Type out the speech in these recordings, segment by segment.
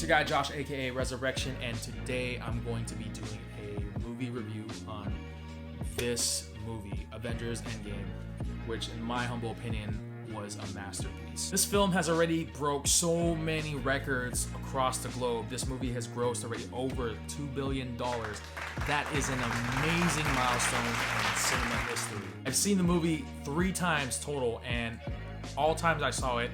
your guy Josh, aka Resurrection, and today I'm going to be doing a movie review on this movie, Avengers Endgame, which in my humble opinion was a masterpiece. This film has already broke so many records across the globe. This movie has grossed already over $2 billion. That is an amazing milestone in cinema history. I've seen the movie 3 times total, and all times I saw it,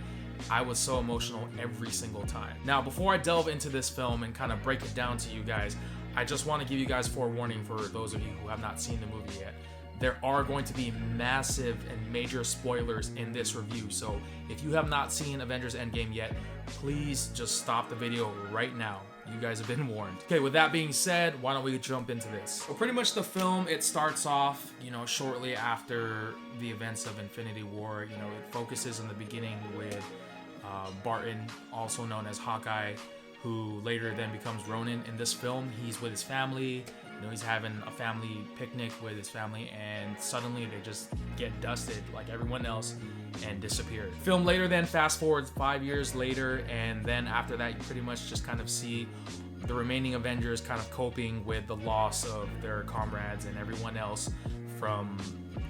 I was so emotional every single time. Now, before I delve into this film and kind of break it down to you guys, I just want to give you guys forewarning for those of you who have not seen the movie yet. There are going to be massive and major spoilers in this review, so if you have not seen Avengers Endgame yet, please just stop the video right now. You guys have been warned. Okay, with that being said, why don't we jump into this? Well, pretty much the film, it starts off, shortly after the events of Infinity War. It focuses on the beginning with Barton, also known as Hawkeye, who later then becomes Ronin. In this film, he's with his family. He's having a family picnic with his family, and suddenly they just get dusted like everyone else and disappear. Film later then fast forwards 5 years later, and then after that you pretty much just kind of see the remaining Avengers kind of coping with the loss of their comrades and everyone else from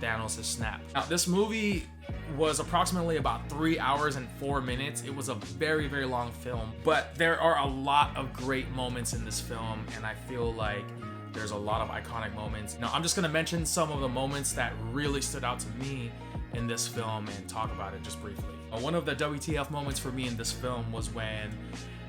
Thanos' snap. Now, this movie was approximately about 3 hours and 4 minutes. It was a very, very long film, but there are a lot of great moments in this film, and I feel like there's a lot of iconic moments. Now, I'm just gonna mention some of the moments that really stood out to me in this film and talk about it just briefly. One of the WTF moments for me in this film was when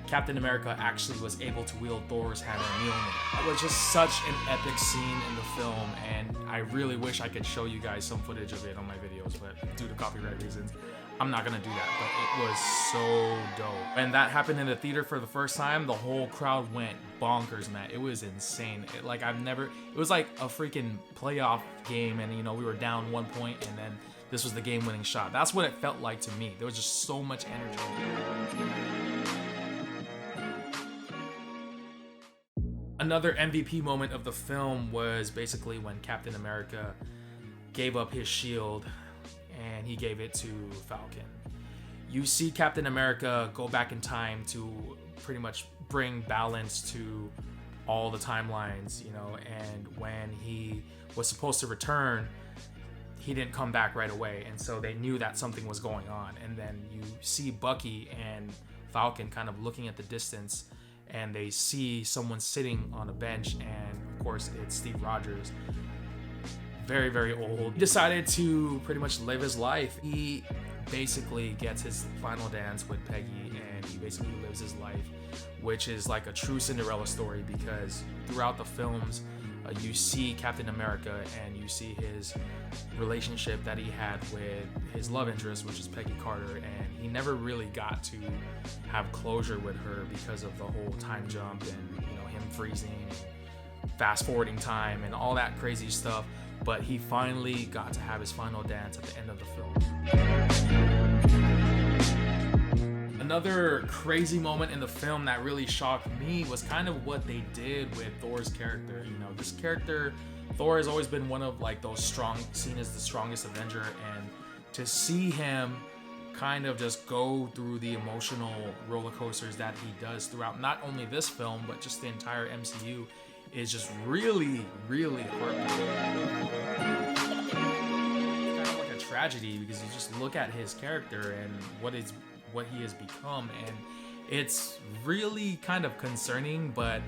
Captain America actually was able to wield Thor's hammer and Mjolnir. It was just such an epic scene in the film, and I really wish I could show you guys some footage of it on my videos, but due to copyright reasons, I'm not gonna do that, but it was so dope. When that happened in the theater for the first time, the whole crowd went bonkers, man. It was insane. It was like a freaking playoff game, and we were down 1 point, and then this was the game-winning shot. That's what it felt like to me. There was just so much energy. Another MVP moment of the film was basically when Captain America gave up his shield and he gave it to Falcon. You see Captain America go back in time to pretty much bring balance to all the timelines, and when he was supposed to return, he didn't come back right away, and so they knew that something was going on. And then you see Bucky and Falcon kind of looking at the distance, and they see someone sitting on a bench, and of course it's Steve Rogers. Very, very old. He decided to pretty much live his life. He basically gets his final dance with Peggy, and he basically lives his life, which is like a true Cinderella story, because throughout the films, you see Captain America and you see his relationship that he had with his love interest, which is Peggy Carter, and he never really got to have closure with her because of the whole time jump and him freezing, fast forwarding time, and all that crazy stuff. But he finally got to have his final dance at the end of the film. Another crazy moment in the film that really shocked me was kind of what they did with Thor's character. This character, Thor, has always been one of those seen as the strongest Avenger, and to see him kind of just go through the emotional roller coasters that he does throughout not only this film but just the entire MCU is just really, really heartbreaking. It's kind of like a tragedy, because you just look at his character and what he has become, and it's really kind of concerning, but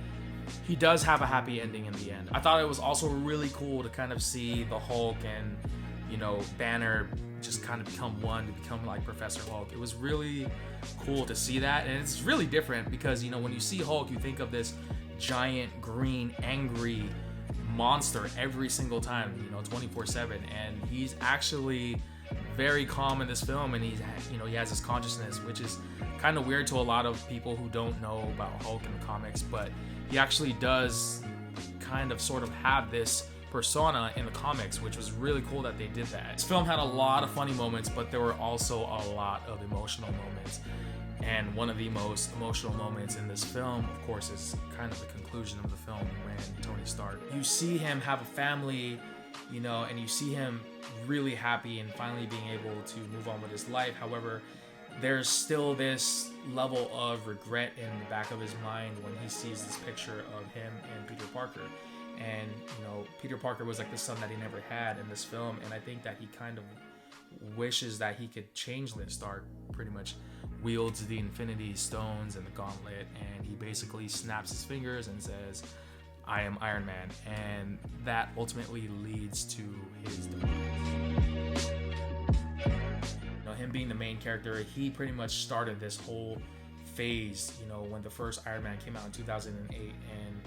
he does have a happy ending in the end. I thought it was also really cool to kind of see the Hulk and Banner just kind of become one, to become like Professor Hulk. It was really cool to see that, and it's really different because when you see Hulk, you think of this giant green angry monster every single time, 24/7, and he's actually very calm in this film, and he has his consciousness, which is kind of weird to a lot of people who don't know about Hulk in the comics, but he actually does kind of sort of have this persona in the comics, which was really cool that they did that. This film had a lot of funny moments, but there were also a lot of emotional moments. And one of the most emotional moments in this film, of course, is kind of the conclusion of the film when Tony Stark. You see him have a family, and you see him really happy and finally being able to move on with his life. However, there's still this level of regret in the back of his mind when he sees this picture of him and Peter Parker. And, you know, Peter Parker was like the son that he never had in this film. And I think that he kind of wishes that he could change this. Stark pretty much wields the Infinity Stones and the Gauntlet, and he basically snaps his fingers and says, I am Iron Man. And that ultimately leads to his demise. You know, him being the main character, he pretty much started this whole phase, you know, when the first Iron Man came out in 2008. And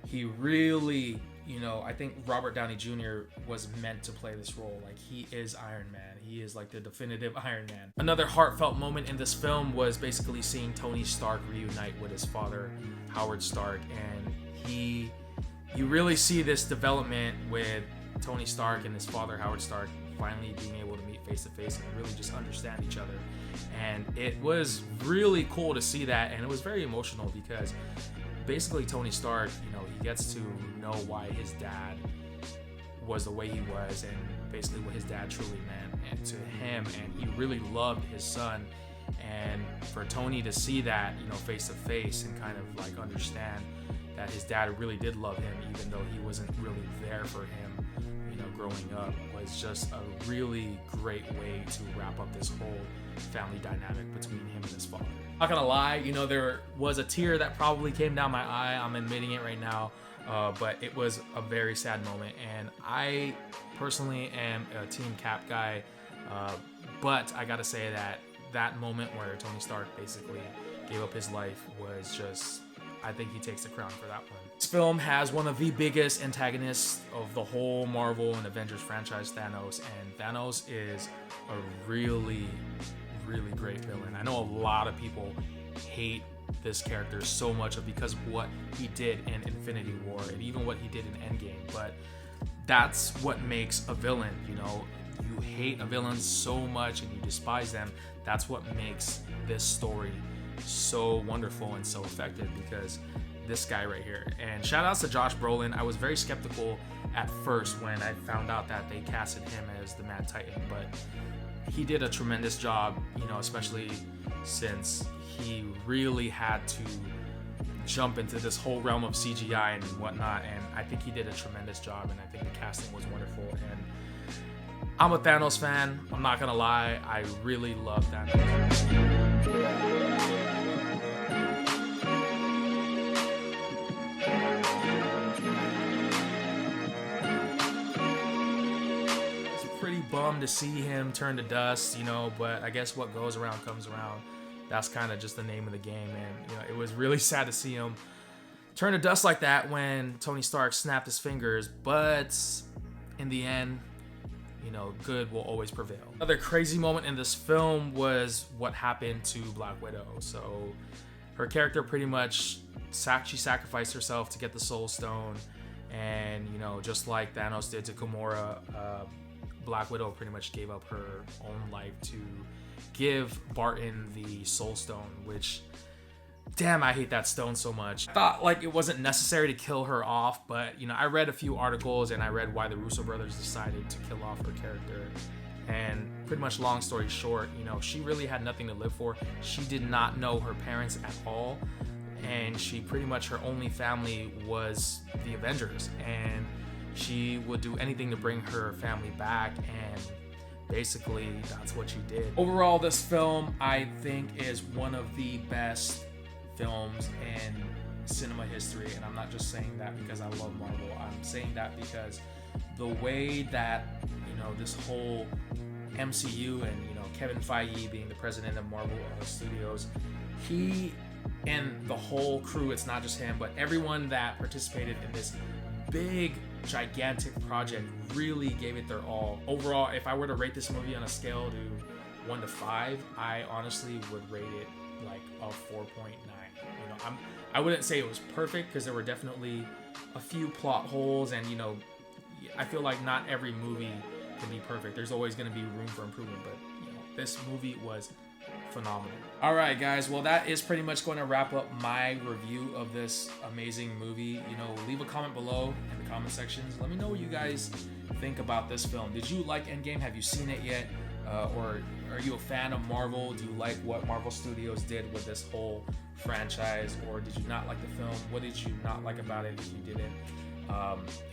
he really, you know, I think Robert Downey Jr. was meant to play this role. Like, he is Iron Man. He is like the definitive Iron Man. Another heartfelt moment in this film was basically seeing Tony Stark reunite with his father, Howard Stark. And you really see this development with Tony Stark and his father, Howard Stark, finally being able to meet face to face and really just understand each other. And it was really cool to see that. And it was very emotional because basically Tony Stark, you know, he gets to know why his dad was the way he was, and basically what his dad truly meant and to him, and he really loved his son. And for Tony to see that, you know, face to face and kind of like understand that his dad really did love him, even though he wasn't really there for him, you know, growing up, was just a really great way to wrap up this whole family dynamic between him and his father. Not gonna lie, you know, there was a tear that probably came down my eye. I'm admitting it right now, but it was a very sad moment. And I personally am a Team Cap guy, but I gotta say that that moment where Tony Stark basically gave up his life was just, I think he takes the crown for that one. This film has one of the biggest antagonists of the whole Marvel and Avengers franchise, Thanos, and Thanos is a really great villain. I know a lot of people hate this character so much because of what he did in Infinity War and even what he did in Endgame, but that's what makes a villain, you know. You hate a villain so much and you despise them. That's what makes this story so wonderful and so effective, because this guy right here. And shout outs to Josh Brolin. I was very skeptical at first when I found out that they casted him as the Mad Titan, but he did a tremendous job, you know, especially since he really had to jump into this whole realm of CGI and whatnot. And I think he did a tremendous job, and I think the casting was wonderful. And I'm a Thanos fan. I'm not gonna lie, I really love Thanos. Bummed to see him turn to dust, you know, but I guess what goes around comes around. That's kind of just the name of the game. And you know, it was really sad to see him turn to dust like that when Tony Stark snapped his fingers, but in the end, you know, good will always prevail. Another crazy moment in this film was what happened to Black Widow. So her character pretty much she sacrificed herself to get the Soul Stone, and you know, just like Thanos did to Gamora, Black Widow pretty much gave up her own life to give Barton the Soul Stone, which, damn, I hate that stone so much. I thought like it wasn't necessary to kill her off, but you know, I read a few articles and I read why the Russo brothers decided to kill off her character. And pretty much long story short, you know, she really had nothing to live for. She did not know her parents at all. And she pretty much, her only family was the Avengers. And she would do anything to bring her family back, and basically that's what she did. Overall, this film, I think, is one of the best films in cinema history, and I'm not just saying that because I love Marvel. I'm saying that because the way that, you know, this whole MCU and, you know, Kevin Feige being the president of Marvel Studios, he and the whole crew, it's not just him, but everyone that participated in this big gigantic project really gave it their all. Overall, if I were to rate this movie on a scale to 1 to 5, I honestly would rate it like a 4.9. You know, I wouldn't say it was perfect because there were definitely a few plot holes, and you know, I feel like not every movie can be perfect. There's always going to be room for improvement, but you know, this movie was phenomenal. All right, guys, well, that is pretty much going to wrap up my review of this amazing movie. You know, leave a comment below in the comment sections. Let me know what you guys think about this film. Did you like Endgame? Have you seen it yet? or are you a fan of Marvel? Do you like what Marvel Studios did with this whole franchise, or did you not like the film? What did you not like about it if you didn't?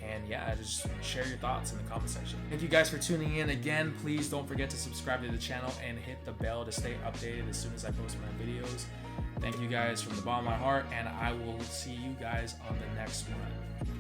And yeah, just share your thoughts in the comment section. Thank you guys for tuning in again. Please don't forget to subscribe to the channel and hit the bell to stay updated as soon as I post my videos. Thank you guys from the bottom of my heart, and I will see you guys on the next one.